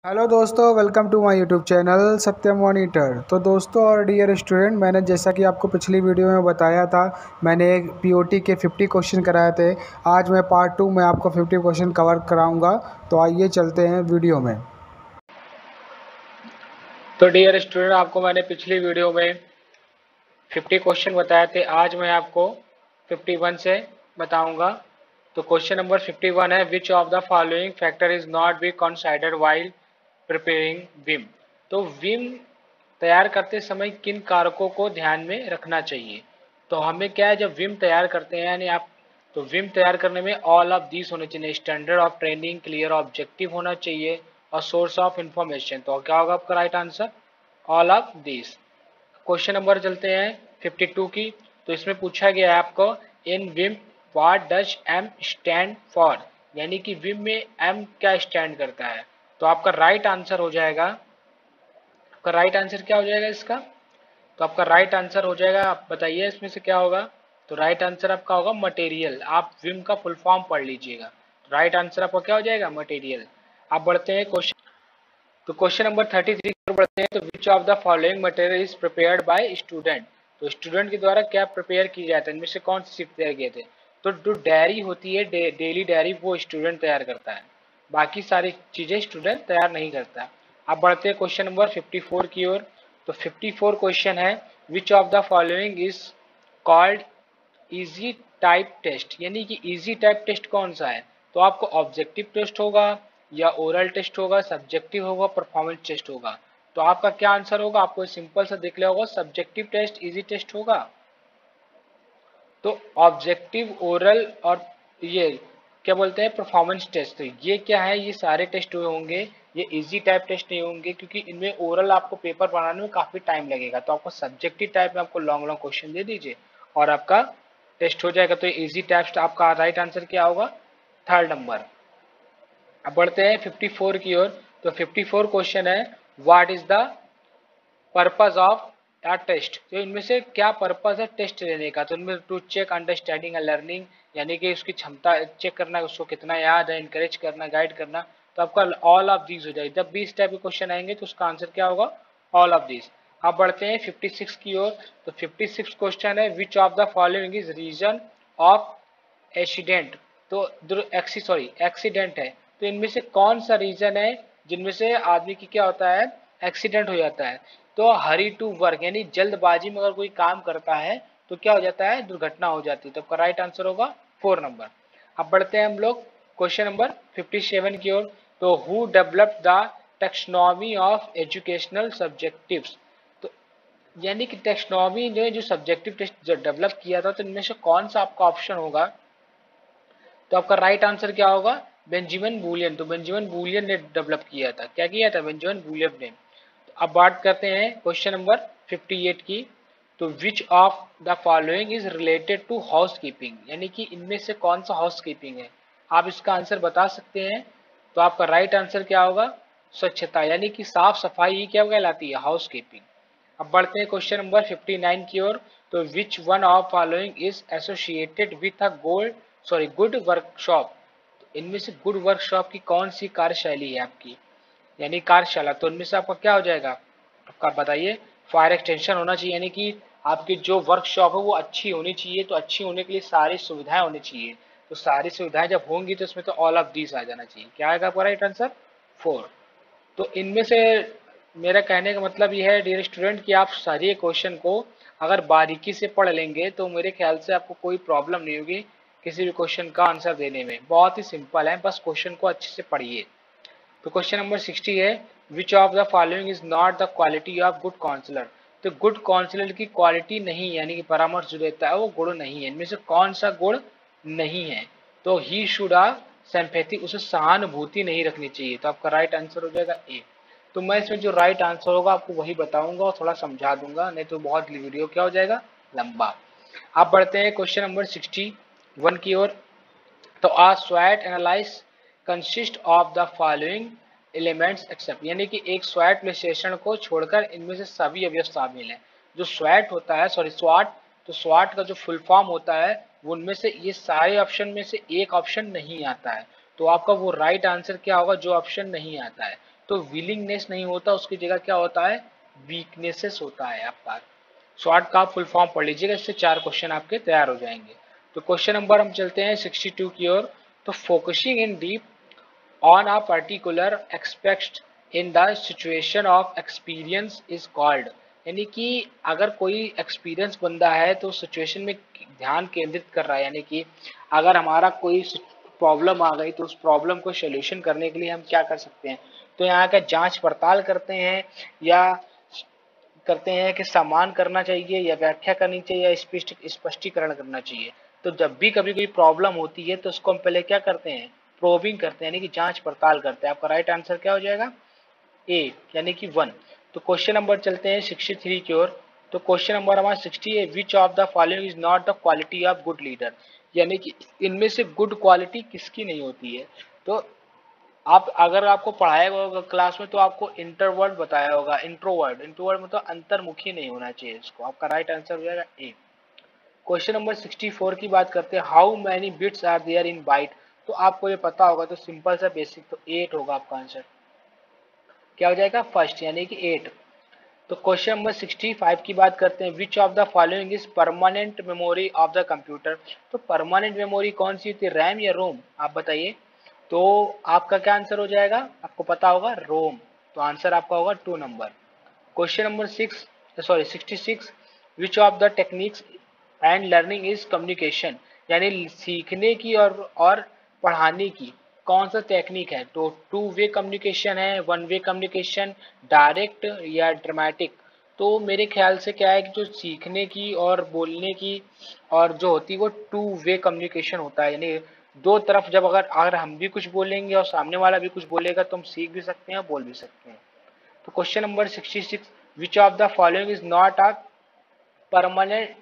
Hello दोस्तों, welcome to my YouTube channel Satyam Monitor. तो दोस्तों और डियर स्टूडेंट, मैंने जैसा कि आपको पिछली वीडियो में बताया था, मैंने एक पीओटी के 50 क्वेश्चन कराए थे। आज मैं पार्ट 2 में आपको 50 क्वेश्चन कवर कराऊंगा। तो आइए चलते हैं वीडियो में। तो डियर स्टूडेंट, आपको मैंने पिछली वीडियो में 50 क्वेश्चन बताए थे। आज मैं आपको 51 से बताऊंगा। तो क्वेश्चन नंबर 51 है, which of the following factor is not be considered while preparing Vim. तो विम तैयार करते समय किन कारकों को ध्यान में रखना चाहिए। तो हमें क्या है, जब विम तैयार करते हैं यानी आप, तो विम तैयार करने में ऑल ऑफ दीज होने चाहिए। Standard of training, clear objective होना चाहिए और सोर्स ऑफ इंफॉर्मेशन। तो क्या होगा आपका right answer? All of these. Question number चलते हैं 52 की। तो इसमें पूछा गया है आपको, in VIM what does M stand for, यानी कि विम में एम क्या स्टैंड करता है। तो आपका राइट आंसर हो जाएगा, आपका राइट आंसर क्या हो जाएगा इसका? तो आपका राइट आंसर हो जाएगा, आप बताइए इसमें से क्या होगा। तो राइट आंसर आपका होगा मटेरियल। आप विम का फुल फॉर्म पढ़ लीजिएगा। तो राइट आंसर आपका क्या हो जाएगा? मटेरियल। आप बढ़ते हैं क्वेश्चन, तो क्वेश्चन नंबर 33 पर बढ़ते हैं। तो which of the following material is prepared by student. तो स्टूडेंट के द्वारा क्या प्रिपेयर किया जाता है, इनमें से कौन सी चीज तैयार किए थे। तो जो डायरी होती है, डेली डायरी, वो स्टूडेंट तैयार करता है। बाकी सारी चीजें स्टूडेंट तैयार नहीं करता। अब बढ़ते हैं क्वेश्चन नंबर 54 की ओर। तो 54 क्वेश्चन है, which of the following is called easy type test, यानी कि इजी टाइप टेस्ट कौन सा है। तो आपको ऑब्जेक्टिव टेस्ट होगा या ओरल टेस्ट होगा, सब्जेक्टिव होगा, परफॉर्मेंस टेस्ट होगा। तो आपका क्या आंसर होगा? आपको सिंपल सा देख लिया होगा, सब्जेक्टिव टेस्ट इजी टेस्ट होगा। तो ऑब्जेक्टिव, ओरल और ये क्या बोलते हैं, परफॉर्मेंस टेस्ट। तो ये क्या है, ये सारे टेस्ट हुए होंगे, ये इजी टाइप टेस्ट नहीं होंगे, क्योंकि इनमें ओरल आपको पेपर बनाने में काफी टाइम लगेगा। तो आपको सब्जेक्टिव टाइप में आपको लॉन्ग लॉन्ग क्वेश्चन दे दीजिए और आपका टेस्ट हो जाएगा। तो इजी टेस्ट आपका राइट आंसर क्या होगा? Third number. अब बढ़ते हैं 54 की ओर। तो 54 क्वेश्चन है, what is the purpose of या टेस्ट। तो इनमें से क्या पर्पज है टेस्ट लेने का। तो इनमें to check understanding and learning, यानी कि उसकी क्षमता चेक करना, उसको कितना याद है, इंकरेज करना, गाइड करना। तो आपका ऑल ऑफ दीज हो जाएगी। जब भी इस टाइप के क्वेश्चन आएंगे तो उसका आंसर क्या होगा? All of these. अब बढ़ते हैं 56 की ओर। तो 56 क्वेश्चन है, which of the following is reason of accident. तो एक्सीडेंट है। तो इनमें से कौन सा रीजन है जिनमें से आदमी की क्या होता है, एक्सीडेंट हो जाता है। तो हरी टू वर्क, यानी जल्दबाजी में अगर कोई काम करता है तो क्या हो जाता है, दुर्घटना हो जाती है। तो आपका राइट आंसर होगा 4 नंबर। अब बढ़ते हैं हम लोग क्वेश्चन नंबर 57 की ओर। तो who developed the taxonomy of educational subjectives. तो यानी कि टेक्सोनॉमी ने जो सब्जेक्टिव टेस्ट डेवलप किया था, तो इनमें से कौन सा आपका ऑप्शन होगा। तो आपका राइट आंसर क्या होगा? Benjamin Boolean. तो बेंजामिन बूलियन ने डेवलप किया था। क्या किया था? बेंजामिन बूलियन ने। तो अब बात करते हैं क्वेश्चन नंबर 58 की। तो which of the following is related to house keeping, यानी कि इनमें से कौन सा हाउस कीपिंग है। आप इसका आंसर बता सकते हैं। तो आपका राइट आंसर क्या होगा? स्वच्छता, यानी कि साफ सफाई ही क्या कहलाती है? House keeping. अब बढ़ते हैं क्वेश्चन नंबर 59 की ओर। तो which one of following is associated with a good workshop. इनमें से गुड वर्कशॉप की कौन सी कार्यशैली है आपकी, यानी कार्यशाला। तो इनमें से आपका क्या हो जाएगा, आपका बताइए। फायर एक्सटेंशन होना चाहिए, यानी कि आपकी जो वर्कशॉप है वो अच्छी होनी चाहिए। तो अच्छी होने के लिए सारी सुविधाएं होनी चाहिए। तो सारी सुविधाएं जब होंगी तो इसमें तो ऑल ऑफ दीज आ जाना चाहिए। क्या आएगा आपका राइट आंसर? 4। तो इनमें से मेरा कहने का मतलब यह है डियर स्टूडेंट, कि आप सारे क्वेश्चन को अगर बारीकी से पढ़ लेंगे तो मेरे ख्याल से आपको कोई प्रॉब्लम नहीं होगी किसी भी क्वेश्चन का आंसर देने में। बहुत ही सिंपल है, बस क्वेश्चन को अच्छे से पढ़िए। तो क्वेश्चन नंबर 60 है, which of the following is not the quality of good counsellor. तो गुड काउंसलर की क्वालिटी नहीं, यानी कि परामर्श जो देता है वो गुण नहीं है। इनमें से कौन सा गुण नहीं है। तो ही शुड हैव सिंपैथी, उसे सहानुभूति नहीं रखनी चाहिए। तो आपका राइट आंसर हो जाएगा ए। तो मैं इसमें जो राइट आंसर होगा आपको वही बताऊंगा और थोड़ा समझा दूंगा, नहीं तो बहुत वीडियो क्या हो जाएगा, लंबा। आप बढ़ते हैं क्वेश्चन नंबर 61 की ओर। तो आ स्वैट analyse consist of the following elements except, यानी कि एक स्वैट विश्लेषण को छोड़कर इनमें से सभी अवयव शामिल हैं। जो स्वैट होता है, स्वाट, तो स्वाट का जो फुल फॉर्म होता है उनमें से ये सारे ऑप्शन में से एक ऑप्शन नहीं आता है। तो आपका वो राइट आंसर क्या होगा, जो ऑप्शन नहीं आता है। तो विलिंगनेस नहीं होता, उसकी जगह क्या होता है, वीकनेसेस होता है आपका। शॉर्ट का फुल फॉर्म पढ़ लीजिएगा, इससे 4 क्वेश्चन आपके तैयार हो जाएंगे। तो क्वेश्चन नंबर हम चलते हैं 62 की ओर। तो focusing in deep on a particular aspect in the situation of experience is called, यानी कि अगर कोई एक्सपीरियंस बंदा है तो सिचुएशन में ध्यान केंद्रित कर रहा है, यानी कि अगर हमारा कोई प्रॉब्लम आ गई तो उस प्रॉब्लम को सोल्यूशन करने के लिए हम क्या कर सकते हैं, तो यहाँ का जांच पड़ताल करते हैं या करते हैं कि सम्मान करना चाहिए या व्याख्या करनी चाहिए या स्पष्टीकरण करना चाहिए। तो जब भी कभी कोई प्रॉब्लम होती है तो उसको हम पहले क्या करते हैं, प्रोबिंग करते हैं, यानी कि जांच पड़ताल करते हैं। आपका राइट आंसर क्या हो जाएगा, ए यानी कि 1। तो क्वेश्चन नंबर चलते हैं 63 की ओर। तो क्वेश्चन नंबर हमारा 60 है, which of the following is not the quality of good leader, यानी कि इनमें से गुड क्वालिटी किसकी नहीं होती है। तो आप अगर आपको पढ़ाया होगा क्लास में तो आपको इंटरवर्ड बताया होगा, इंट्रोवर्ड, इंट्रोवर्ड मतलब अंतर्मुखी नहीं होना चाहिए इसको। आपका राइट आंसर हो जाएगा ए। क्वेश्चन नंबर 64 की बात करते हैं, how many bits are there in byte. तो आपको ये पता होगा, तो सिंपल सा बेसिक, तो 8 होगा आपका आंसर। क्या हो जाएगा, फर्स्ट यानी कि 8। तो क्वेश्चन नंबर 65 की बात करते हैं, विच of the following is permanent memory of the computer. तो परमानेंट मेमोरी कौन सी होती है, रैम या रोम, आप बताइए। तो आपका क्या आंसर हो जाएगा, आपको पता होगा रोम, तो आंसर आपका होगा 2 number. Question number 66, which of the techniques and learning is communication, यानी सीखने की और पढ़ाने की कौन सा टेक्निक है। तो 2 वे कम्युनिकेशन है, 1 वे कम्युनिकेशन, डायरेक्ट या ड्रामेटिक। तो मेरे ख्याल से क्या है कि जो सीखने की और बोलने की और जो होती है वो 2 वे कम्युनिकेशन होता है, यानी दो तरफ जब अगर हम भी कुछ बोलेंगे और सामने वाला भी कुछ बोलेगा तो हम सीख भी सकते हैं, बोल भी सकते हैं। तो question number 66, which of the following is not a permanent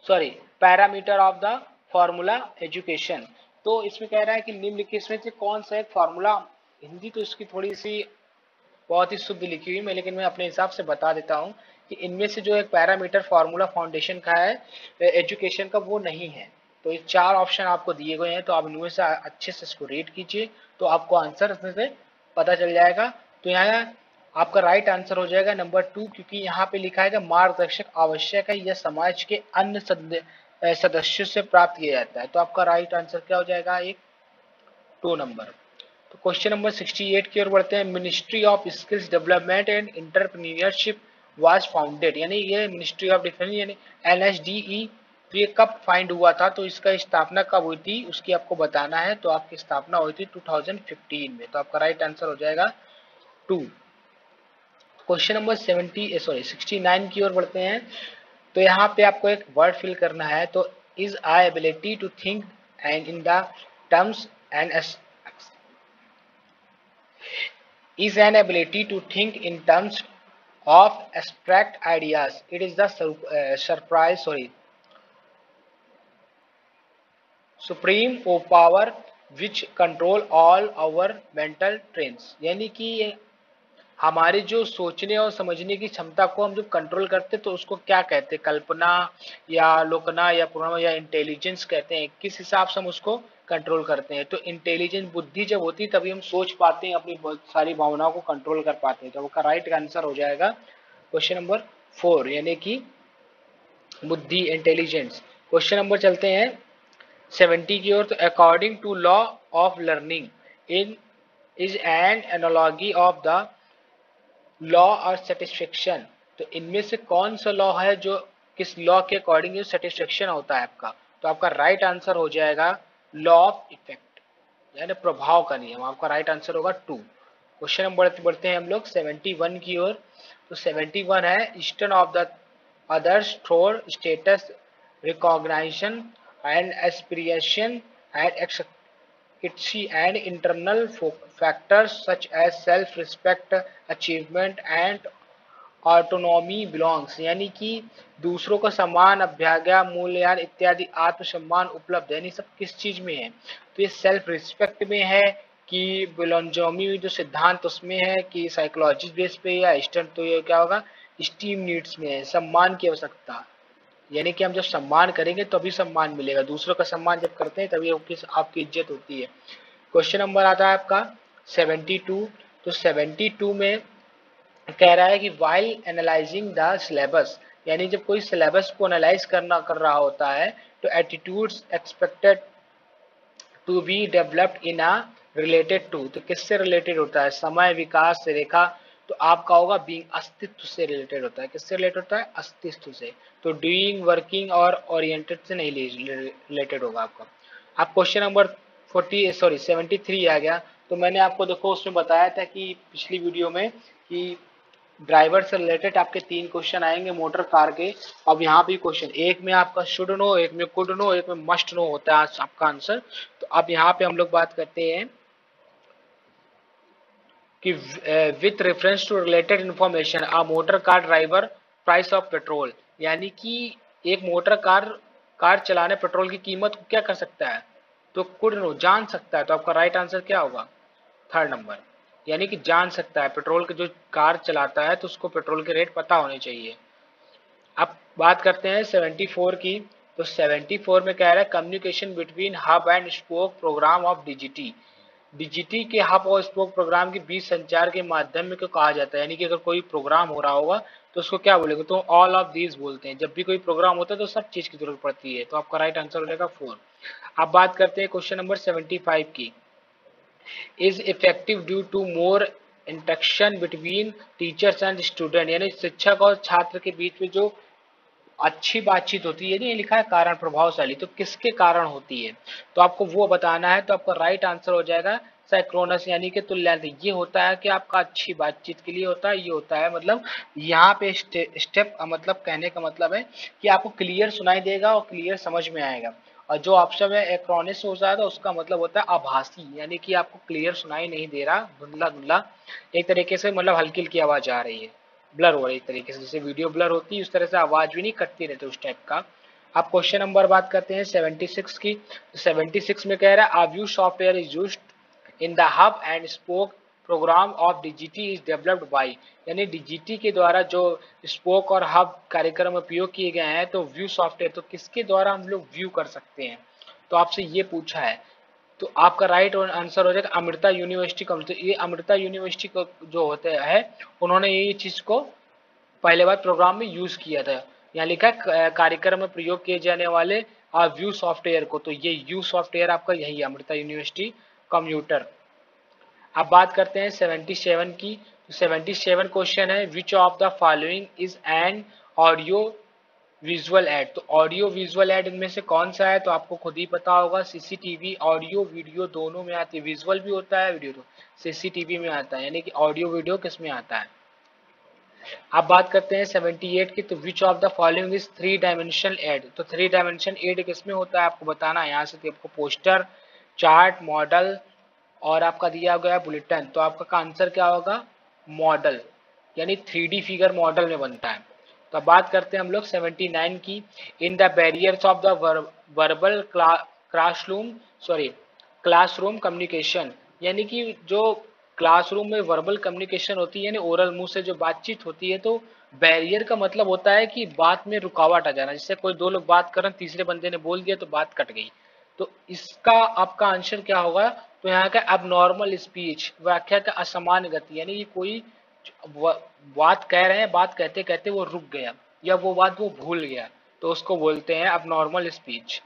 parameter of the formula education. तो इसमें कह रहा है कि निम्नलिखित इसमें से कौन सा एक फॉर्मूला, हिंदी तो इसकी थोड़ी सी बहुत ही शुद्ध लिखी हुई है, लेकिन मैं अपने हिसाब से बता देता हूँ कि इनमें से जो एक पैरामीटर फॉर्मूला फाउंडेशन का है एजुकेशन का, वो नहीं है। तो ये 4 ऑप्शन आपको दिए गए हैं, तो आप इनमें से अच्छे से इसको रीड कीजिए तो आपको आंसर इसमें से पता चल जाएगा। तो यहाँ आपका राइट आंसर हो जाएगा नंबर 2, क्योंकि यहाँ पे लिखा है कि मार्गदर्शक आवश्यक है, यह समाज के अन्य सदस्यों से प्राप्त किया जाता है। तो आपका राइट आंसर क्या हो जाएगा, एक 2 नंबर। तो क्वेश्चन नंबर 68 की ओर बढ़ते हैं, ministry of skills development and entrepreneurship was founded, यानी ये मिनिस्ट्री ऑफ डिफेंस यानी NSDE, तो ये कब फाइंड हुआ था, तो इसका स्थापना कब हुई थी उसकी आपको बताना है। तो आपकी स्थापना हुई थी 2015 में, तो आपका राइट आंसर हो जाएगा 2। क्वेश्चन नंबर 69 की ओर बढ़ते हैं। तो यहाँ पे आपको एक वर्ड फिल करना है, तो is I ability to think and in the terms and is an ability to think in terms of abstract ideas. It is the supreme power which control all our mental trains, यानी कि हमारे जो सोचने और समझने की क्षमता को हम जब कंट्रोल करते हैं तो उसको क्या कहते हैं, कल्पना या लोकना या पूर्णा या इंटेलिजेंस कहते हैं। किस हिसाब से हम उसको कंट्रोल करते हैं, तो इंटेलिजेंस बुद्धि जब होती है तभी हम सोच पाते हैं, अपनी बहुत सारी भावनाओं को कंट्रोल कर पाते हैं। तो आपका राइट आंसर हो जाएगा क्वेश्चन नंबर 4, यानी कि बुद्धि, इंटेलिजेंस। क्वेश्चन नंबर चलते हैं 70 की ओर। तो according to law of learning in is an analogy of the law और सेटिस्फेक्शन। तो इनमें से कौन सा लॉ है जो किस लॉ के अकॉर्डिंग जो सेटिस्फेक्शन होता है आपका। तो आपका राइट आंसर हो जाएगा लॉ ऑफ इफेक्ट, यानी प्रभाव का नियम। आपका राइट आंसर होगा 2। क्वेश्चन नंबर बढ़ते हैं हम लोग 71 की ओर। तो 71 है, eastern of the others through status recognition and aspiration and its and internal factors such as self-respect, achievement and autonomy belongs, यानी कि दूसरों का सम्मान, अभ्याज्ञा, मूल्यांकन इत्यादि आत्मसम्मान उपलब्ध है, यानी सब किस चीज में है। तो ये सेल्फ रिस्पेक्ट में है कि बिलोंजोमी जो सिद्धांत उसमें है कि साइकोलॉजी बेस पे या ईस्टर्न, तो ये क्या होगा स्टीम नीड्स में है, सम्मान की आवश्यकता, यानी कि हम जब सम्मान करेंगे तभी सम्मान मिलेगा, दूसरों का सम्मान जब करते हैं तभी आपकी इज्जत होती है। क्वेश्चन नंबर आता है आपका 72, तो 72 में कह रहा है कि वाइल एनालाइजिंग द सिलेबस, यानी जब कोई सिलेबस को एनालाइज कर रहा होता है तो attitudes expected to be developed in a related to, तो किससे रिलेटेड होता है, समय, विकास, रेखा, तो आपका होगा बीइंग, अस्तित्व से रिलेटेड होता है। किससे रिलेटेड होता है, अस्तित्व से। तो डूइंग, वर्किंग और ओरिएंटेड से नहीं रिलेटेड होगा आपका। आप क्वेश्चन नंबर 73 आ गया। तो मैंने आपको देखो उसमें बताया था कि पिछली वीडियो में कि ड्राइवर से रिलेटेड आपके 3 क्वेश्चन आएंगे मोटर कार के। अब यहाँ भी क्वेश्चन, एक में आपका शुड नो, एक में कुड नो, एक में मस्ट नो होता है आपका आंसर। तो अब यहाँ पे हम लोग बात करते हैं कि with reference to related information a motor car driver price of petrol, यानी कि एक मोटर कार चलाने पेट्रोल की कीमत को क्या कर सकता है, तो कुड नो, जान सकता है। तो आपका राइट आंसर क्या होगा, थर्ड नंबर, यानी कि जान सकता है। पेट्रोल के जो कार चलाता है तो उसको पेट्रोल के रेट पता होने चाहिए। अब बात करते हैं 74 की। तो 74 में कह रहा है communication between hub and spoke program of DGT. DGT के हब और स्पोक प्रोग्राम के बीच संचार के माध्यम में क्यों कहा जाता है, यानी कि अगर कोई प्रोग्राम हो रहा होगा तो उसको क्या बोलेंगे, तो ऑल ऑफ दीज बोलते हैं। जब भी कोई प्रोग्राम होता है तो सब चीज की जरूरत पड़ती है। तो आपका राइट आंसर हो जाएगा 4। अब बात करते हैं क्वेश्चन नंबर 75 की। Is effective due to more interaction between teachers and student, यानी शिक्षक और छात्र के बीच में जो अच्छी बातचीत होती है, ये लिखा है कारण प्रभावशाली, तो किसके कारण होती है, तो आपको वो बताना है। तो आपका राइट आंसर हो जाएगा साइक्रोनस, यानी कि तुल्यांक। ये होता है कि आपका अच्छी बातचीत के लिए होता है। ये होता है मतलब यहाँ पे स्टेप मतलब कहने का मतलब है कि आपको क्लियर सुनाई देगा और क्लियर समझ में आएगा। और जो ऑप्शन है एक्रोनिस हो जाएगा, उसका मतलब होता है आभासी, यानी कि आपको क्लियर सुनाई नहीं दे रहा, धुंधला धुंधला एक तरीके से, मतलब हल्की हल्की आवाज आ रही है, ब्लर हो रही है एक तरीके से, जैसे वीडियो ब्लर होती है उस तरह से आवाज भी नहीं कटती रहती उस टाइप का। आप क्वेश्चन नंबर बात करते हैं 76 की। तो 76 में कह रहा है view software is used in the hub and spoke program of DGT is developed by, यानी डीजीटी के द्वारा जो स्पोक और हब कार्यक्रम उपयोग किए गए हैं, तो व्यू सॉफ्टवेयर, तो किसके द्वारा हम लोग व्यू कर सकते हैं, तो आपसे ये पूछा है। तो आपका राइट आंसर हो जाएगा अमृता यूनिवर्सिटी कम्युनिटी। ये अमृता यूनिवर्सिटी को जो होते है, उन्होंने ये चीज को पहले बार प्रोग्राम में यूज किया था। यहाँ लिखा है कार्यक्रम में प्रयोग किए जाने वाले व्यू सॉफ्टवेयर को, तो ये व्यू सॉफ्टवेयर आपका यही है, अमृता यूनिवर्सिटी कंप्यूटर। अब बात करते हैं 77 की। तो 77 क्वेश्चन है which of the following is an audio visual add, तो ऑडियो विजुअल एड इनमें से कौन सा है, तो आपको खुद ही पता होगा। सीसीटीवी ऑडियो वीडियो दोनों में आती है, विजुअल भी होता है वीडियो, तो सीसीटीवी में आता है, यानी कि ऑडियो वीडियो किस में आता है। अब बात करते हैं 78 की। तो which of the following is 3 dimensional aid, तो 3 डायमेंशन एड किसमें होता है आपको बताना है। यहाँ से तो आपको पोस्टर, चार्ट, मॉडल और आपका दिया गया बुलेटिन, तो आपका आंसर क्या होगा, मॉडल, यानी 3D फिगर मॉडल में बनता है। तो अब बात करते हैं हम लोग 79 की। In the barriers of the verbal classroom communication, यानी कि जो क्लासरूम में वर्बल कम्युनिकेशन होती है, यानी ओरल मुंह से जो बातचीत होती है, तो बैरियर का मतलब होता है कि बात में रुकावट आ जाना, जैसे कोई दो लोग बात कर रहे हैं, तीसरे बंदे ने बोल दिया तो बात कट गई। तो इसका आपका आंसर क्या होगा, तो यहाँ का अब नॉर्मल स्पीच, व्याख्या का असामान्य गति, यानी कि कोई बात कह रहे हैं, बात कहते कहते वो रुक गया या वो बात वो भूल गया, तो उसको बोलते हैं अब नॉर्मल स्पीच।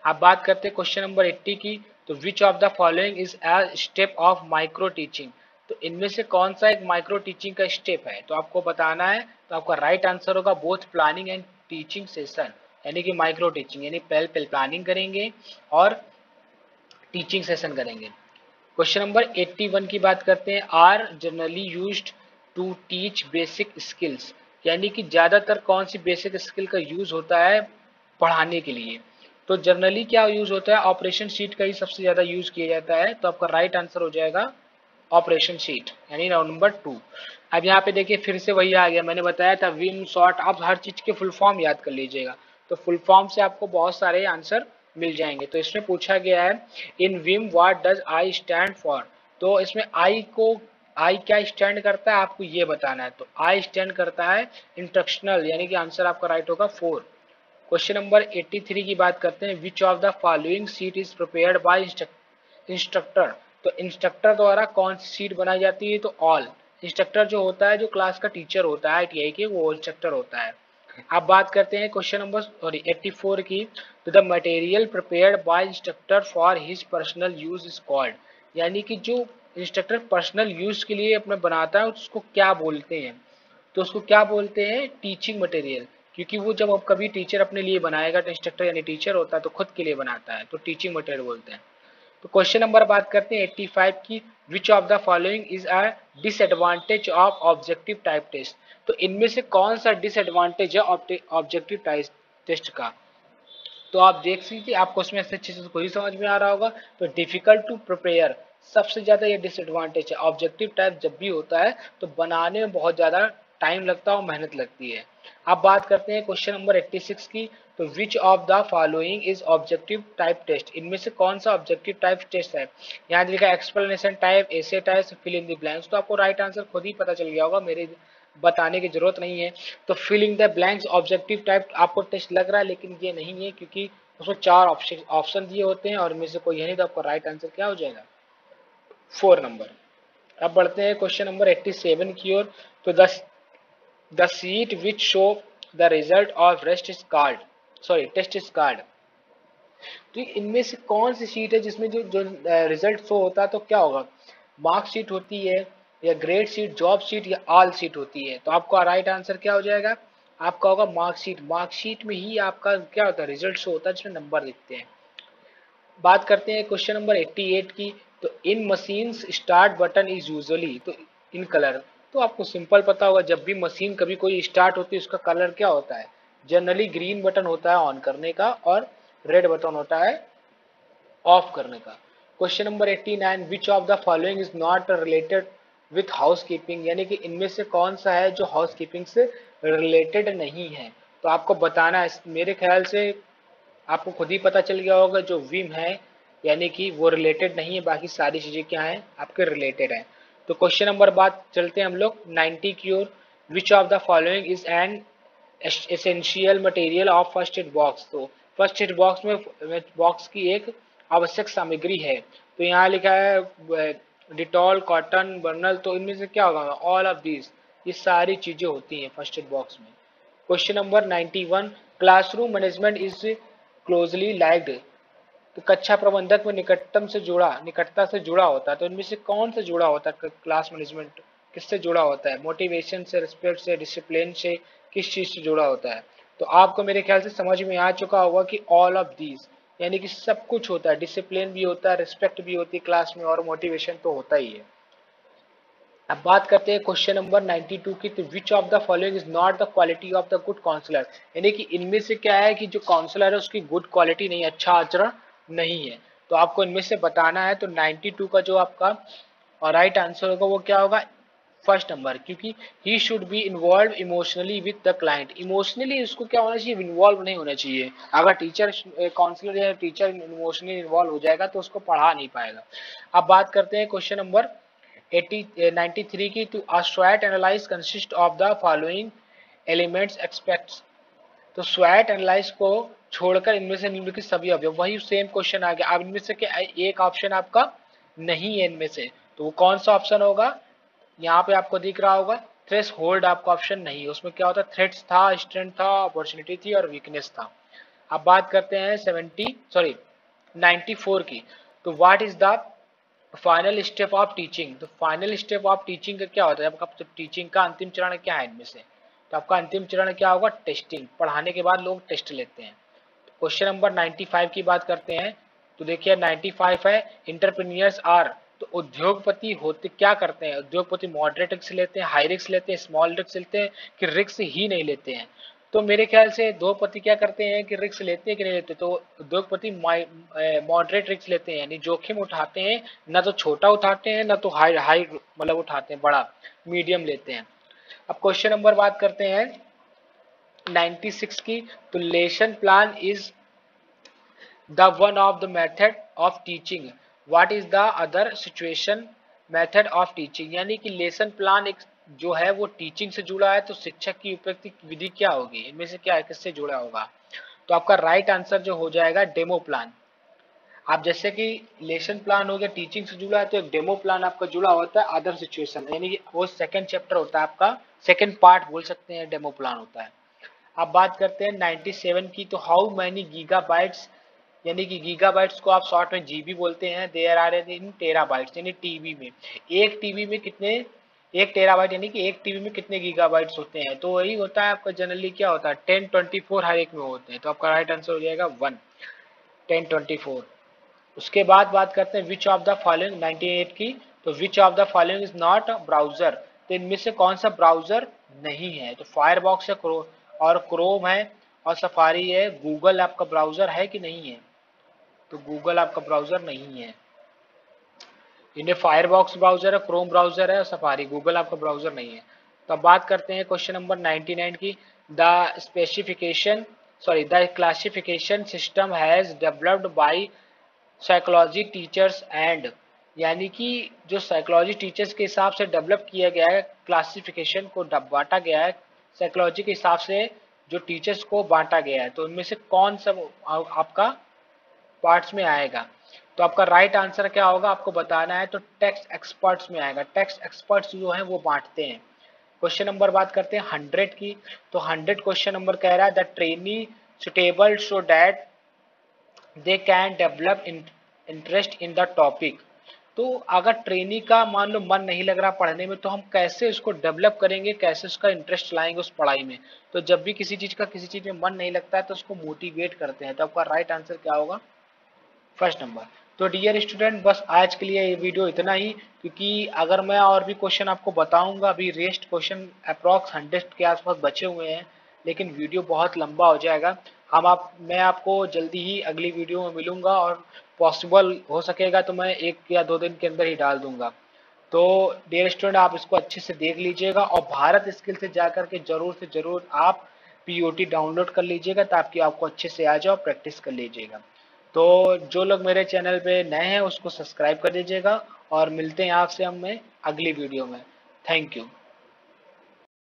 अब बात करते हैं क्वेश्चन नंबर 80 की। तो which of the following is a step of micro teaching, तो इनमें से कौन सा एक माइक्रो टीचिंग का स्टेप है, तो आपको बताना है। तो आपका राइट आंसर होगा both planning and teaching session, यानी कि माइक्रो टीचिंग, यानी पहले प्लानिंग करेंगे और टीचिंग सेशन करेंगे। क्वेश्चन नंबर 81 की बात करते हैं। Are generally used to teach basic skills, यानी कि ज्यादातर कौन सी बेसिक स्किल का यूज होता है पढ़ाने के लिए, तो जनरली क्या यूज होता है, ऑपरेशन शीट का ही सबसे ज्यादा यूज किया जाता है। तो आपका राइट आंसर हो जाएगा ऑपरेशन शीट, यानी राउंड नंबर 2। अब यहाँ पे देखिए फिर से वही आ गया, मैंने बताया था विम शॉर्ट, आप हर चीज के फुल फॉर्म याद कर लीजिएगा, तो फुल फॉर्म से आपको बहुत सारे आंसर मिल जाएंगे। तो इसमें पूछा गया है in VIM what does I stand for, तो इसमें आई क्या स्टैंड करता है आपको ये बताना है। तो आई स्टैंड करता है इंस्ट्रक्शनल, यानी कि आंसर आपका राइट होगा 4। क्वेश्चन नंबर 83 की बात करते हैं। विच of the following seat is prepared by instructor, तो इंस्ट्रक्टर द्वारा कौन सी सीट बनाई जाती है? तो ऑल। इंस्ट्रक्टर जो होता है, जो क्लास का टीचर होता है आईटीआई के, वो इंस्ट्रक्टर होता है। अब बात करते हैं क्वेश्चन नंबर 84 की। तो the material prepared by instructor for his personal use is called, यानी कि जो इंस्ट्रक्टर पर्सनल यूज के लिए अपना बनाता है उसको क्या बोलते हैं? तो उसको क्या बोलते हैं? Teaching material. क्योंकि वो जब कभी टीचर अपने लिए बनाएगा तो इंस्ट्रक्टर यानी टीचर होता है तो खुद के लिए बनाता है, तो टीचिंग मटेरियल बोलते हैं। तो क्वेश्चन नंबर बात करते हैं 85 की। Which of the following is a disadvantage of objective type test? तो इनमें से कौन सा डिसएडवांटेज है ऑब्जेक्टिव टाइप टेस्ट का? तो आप देख लीजिए, आपको उसमें से अच्छे से कोई समझ में आ रहा होगा। तो डिफिकल्ट टू प्रिपेयर, सबसे ज्यादा ये डिसएडवांटेज है। ऑब्जेक्टिव टाइप जब भी होता है तो बनाने में बहुत ज्यादा टाइम लगता है और मेहनत लगती है। अब बात करते हैं क्वेश्चन नंबर 86 की। तो which of the following is objective type test? इनमें से कौन सा ऑब्जेक्टिव टाइप टेस्ट है? यहाँ लिखा explanation type, essay type, fill in the blanks. तो आपको राइट आंसर खुद ही पता चल गया होगा, मेरे बताने की जरूरत नहीं है। तो fill in the blanks objective type आपको टेस्ट लग रहा है, लेकिन ये नहीं है, क्योंकि उसमें 4 ऑप्शन दिए होते हैं और इनमें से कोई है नहीं। तो आपका राइट आंसर क्या हो जाएगा? 4 नंबर। अब बढ़ते हैं क्वेश्चन नंबर 87 की ओर। तो the sheet which show the result of test is card. तो इनमें से कौन सी सीट है जिसमें जो जो रिजल्ट शो होता है? तो क्या होगा? मार्क्स शीट होती है, या ग्रेड शीट, जॉब शीट, या ऑल शीट होती है? तो आपका राइट आंसर क्या हो जाएगा? आपका होगा मार्कशीट। मार्कशीट में ही आपका क्या होता है? रिजल्ट शो होता है, जिसमें नंबर दिखते हैं। बात करते हैं क्वेश्चन नंबर 88 की। तो in machines start button is usually, तो इन कलर। तो आपको सिंपल पता होगा, जब भी मशीन कभी कोई स्टार्ट होती है उसका कलर क्या होता है? जनरली ग्रीन बटन होता है ऑन करने का, और रेड बटन होता है ऑफ करने का। Question number 89, which of the following is not related with house keeping, यानी कि इनमें से कौन सा है जो हाउस कीपिंग से रिलेटेड नहीं है? तो आपको बताना है। मेरे ख्याल से आपको खुद ही पता चल गया होगा, जो विम है यानी कि वो रिलेटेड नहीं है, बाकी सारी चीजें क्या हैं? आपके रिलेटेड हैं। तो क्वेश्चन नंबर बात चलते हैं हम लोग 90 की ओर। Which of the following is an essential material of first aid box? तो फर्स्ट एड बॉक्स में बॉक्स की एक आवश्यक सामग्री है। तो यहाँ लिखा है डिटॉल, कॉटन, बर्नल। तो इनमें से क्या होगा? ऑल ऑफ दीज, ये सारी चीजें होती हैं फर्स्ट एड बॉक्स में। Question number 91, classroom management is closely liked. तो कक्षा प्रबंधक में निकटता से जुड़ा होता है। तो इनमें से कौन से जुड़ा होता है? क्लास मैनेजमेंट किससे जुड़ा होता है? मोटिवेशन से, रिस्पेक्ट से, डिसिप्लिन से, किस चीज से जुड़ा होता है? तो आपको मेरे ख्याल से समझ में आ चुका होगा कि ऑल ऑफ दीज, यानी कि सब कुछ होता है। डिसिप्लिन भी होता है, रिस्पेक्ट भी होती है क्लास में, और मोटिवेशन तो होता ही है। अब बात करते हैं क्वेश्चन नंबर 92 की। तो which of the following is not the quality of the good counsellor, यानी कि इनमें से क्या है कि जो काउंसलर है उसकी गुड क्वालिटी नहीं, अच्छा आचरण नहीं है? तो आपको इनमें से बताना है। तो 92 का जो आपका राइट आंसर होगा वो क्या होगा? फर्स्ट नंबर, क्योंकि he should be involve emotionally with the client. Emotionally उसको क्या होना चाहिए? इन्वॉल्व नहीं होना चाहिए। अगर टीचर काउंसलर या टीचर इमोशनली इन्वॉल्व हो जाएगा तो उसको पढ़ा नहीं पाएगा। अब बात करते हैं क्वेश्चन नंबर 93 की। टू अ स्वैट analyse consist of the following elements expects. तो स्वैट एनालाइज को छोड़कर इनमें से निम्नलिखित सभी अवयव, वही सेम क्वेश्चन आ गया। अब इनमें से क्या एक ऑप्शन आपका नहीं है इनमें से, तो वो कौन सा ऑप्शन होगा? यहाँ पे आपको दिख रहा होगा थ्रेस होल्ड, आपका ऑप्शन नहीं है। उसमें क्या होता है? थ्रेट्स था, स्ट्रेंथ था, अपॉर्चुनिटी थी, और वीकनेस था। अब बात करते हैं 94 की। तो what is the final step of teaching? तो फाइनल स्टेप ऑफ टीचिंग का क्या होता है? आपका टीचिंग का अंतिम चरण क्या है इनमें से? तो आपका अंतिम चरण क्या होगा? टेस्टिंग। पढ़ाने के बाद लोग टेस्ट लेते हैं। क्वेश्चन नंबर 95 की बात करते हैं। तो देखिए 95 है, इंटरप्रेन्योर्स आर। तो उद्योगपति होते क्या करते हैं? उद्योगपति मॉडरेट रिस्क लेते हैं, हाई रिस्क लेते हैं, स्मॉल रिस्क लेते हैं, कि रिस्क ही नहीं लेते हैं? तो मेरे ख्याल से उद्योगपति क्या करते हैं कि रिस्क लेते हैं कि नहीं लेते? तो उद्योगपति मॉडरेट रिस्क लेते हैं, यानी जोखिम उठाते हैं, ना तो छोटा उठाते हैं, ना तो हाई हाई मतलब उठाते हैं, बड़ा मीडियम लेते हैं। अब क्वेश्चन नंबर बात करते हैं 96 की। तो lesson plan is the one of the method of teaching, what is the other situation method of teaching? यानी कि लेसन प्लान एक जो है वो टीचिंग से जुड़ा है, तो शिक्षक की उपयुक्त विधि क्या होगी? इनमें से क्या है, किससे जुड़ा होगा? तो आपका राइट आंसर जो हो जाएगा डेमो प्लान। आप जैसे कि लेसन प्लान हो गया टीचिंग से जुड़ा है, तो एक डेमो प्लान आपका जुड़ा होता है अदर सिचुएशन, यानी कि वो सेकंड चैप्टर होता है आपका, सेकंड पार्ट बोल सकते हैं, डेमो प्लान होता है। अब बात करते हैं 97 की, तो हाउ मैनी गीगाबाइट्स, यानी कि गीगाबाइट्स को आप शॉर्ट में जीबी बोलते हैं, देयर आर इन टेराबाइट्स, यानी टीबी में, एक टीबी में कितने, एक टेराबाइट यानी कि एक टीबी में कितने गीगाबाइट्स होते हैं, तो वही होता है आपका जनरली क्या होता है 1024 हर एक में होते हैं, तो आपका राइट आंसर हो जाएगा 1, 1024। उसके बाद बात करते हैं विच ऑफ द फॉलोइंग 98 की, तो which of the following is not a browser, तो इनमें से कौन सा ब्राउजर नहीं है, तो फायरबॉक्स है, और क्रोम है, और सफारी है, गूगल आपका ब्राउजर है कि नहीं है, तो गूगल आपका ब्राउजर नहीं है। इन्हें फायरबॉक्स ब्राउजर है, क्रोम ब्राउजर है और सफारी, गूगल आपका ब्राउजर नहीं है। तो अब बात करते हैं क्वेश्चन नंबर 99 की, the specification sorry the classification system has developed by psychology teachers and, यानी कि जो साइकोलॉजी टीचर्स के हिसाब से डेवलप किया गया है, क्लासिफिकेशन को बांटा गया है साइकोलॉजी के हिसाब से, जो टीचर्स को बांटा गया है, तो उनमें से कौन सा आपका पार्ट्स में आएगा, तो आपका राइट आंसर क्या होगा आपको बताना है, तो टेक्स्ट एक्सपर्ट्स में आएगा। टेक्स्ट एक्सपर्ट्स जो है वो बांटते हैं। क्वेश्चन नंबर बात करते हैं 100 की, तो 100 क्वेश्चन नंबर कह रहा है the trainee suitable so that they can develop interest in the topic, तो अगर ट्रेनी का मान लो मन नहीं लग रहा पढ़ने में, तो हम कैसे उसको डेवलप करेंगे, कैसे उसका इंटरेस्ट लाएंगे उस पढ़ाई में, तो जब भी किसी चीज में मन नहीं लगता है तो उसको मोटिवेट करते हैं, तो आपका राइट आंसर क्या होगा फर्स्ट नंबर। तो डियर स्टूडेंट बस आज के लिए ये वीडियो इतना ही, क्योंकि अगर मैं और भी क्वेश्चन आपको बताऊंगा, अभी रेस्ट क्वेश्चन अप्रॉक्स 100 के आसपास बचे हुए हैं, लेकिन वीडियो बहुत लंबा हो जाएगा। मैं आपको जल्दी ही अगली वीडियो में मिलूंगा, और पॉसिबल हो सकेगा तो मैं 1 या 2 दिन के अंदर ही डाल दूंगा। तो डियर स्टूडेंट आप इसको अच्छे से देख लीजिएगा, और भारत स्किल से जाकर के जरूर से जरूर आप पीओटी डाउनलोड कर लीजिएगा, ताकि आपको अच्छे से आ जाओ, प्रैक्टिस कर लीजिएगा। तो जो लोग मेरे चैनल पे नए हैं उसको सब्सक्राइब कर दीजिएगा, और मिलते हैं आपसे हम अगली वीडियो में। Thank you.